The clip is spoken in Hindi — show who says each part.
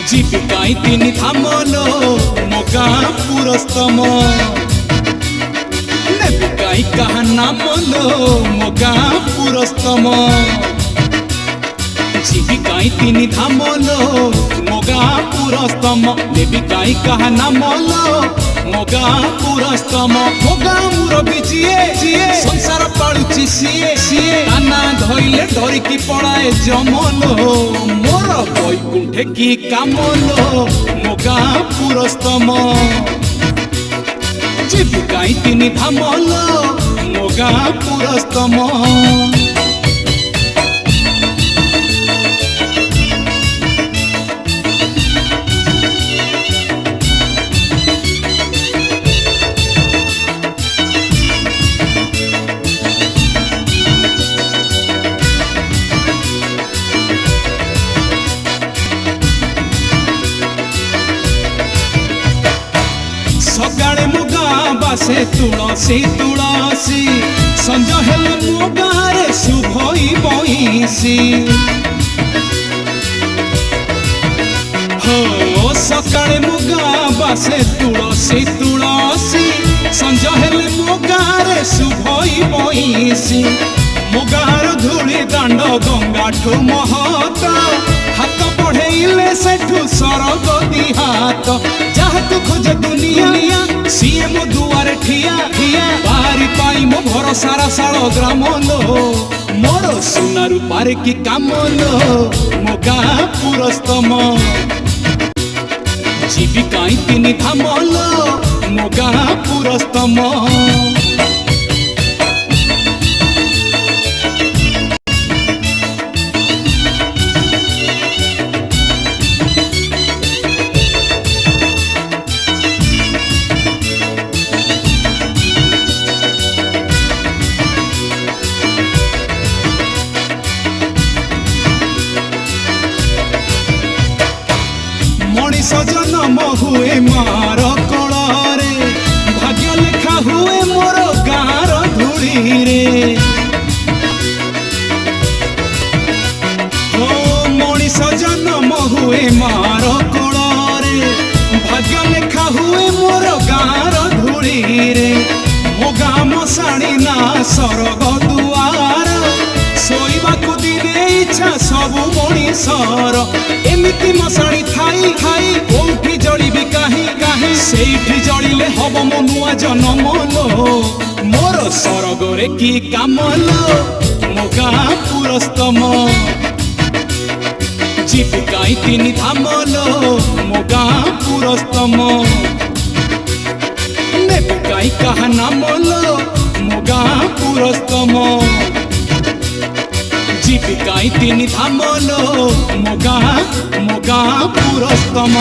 Speaker 1: জীবিকাই তিনি থামলো মোগা পুরস্তম নেবিকাই কাহা নামলো মোগা পুরস্তম জীবিকাই তিনি থামলো মোগা পুরস্তম নেবিকাই কাহা নামলো মোগা পুরস্তম মোগা মুরবি জিয়ে সংসার পালুছি সিয়ে কানা ধইলে ডরিকি পড়াଏ জমলো মোর বৈকুণ্ঠে কি কামলো মোগা পুরস্তম জীবিকাই তিনি থামলো মোগা পুরস্তম सकाळे मुगा बासे तुलसी तुलसी संज हेले मुगारे शुभई बईसी हो सकाळे मुगा बासे तुलसी तुलसी संज हेले मुगारे शुभई बईसी मुगार धूली दांड गंगाठू महत हाथ बढ़ेले सेठू सरग दिहात जहाँ तू खोजे दुनिया सीए मो दुआरे ठिया बारी पाई मो भरोसारा साल ग्राम लो मोर सुना रूपारे की काम लो मोगा पुरस्तम जीविकाई तिनी थामलो मोगा पुरस्तम मनीष जन्म हुए मार कलरे भाग्य लेखा हुए मोर गाँर धूली रे हो मनीष जन्म हुए मार कलरे भाग्य लेखा हुए मोर गाँर धूली रे मो गाँ मशाणी ना सरग दुआर शोवा को दिने इच्छा सबु मनीषर एमिति मशाणी थाई थाई कोठी जलिबी काहे सेठी जलिले हब मो नुआ जन्म लो मोर सरगरे की काम लो मोगा पुरस्तम जीविकाई तिनी थामलो मोगा पुरस्तम नेबिकाई काहा नाम लो मोगा पुरस्तम जीविकाई तिनी थामलो मोगा पुरस्तम।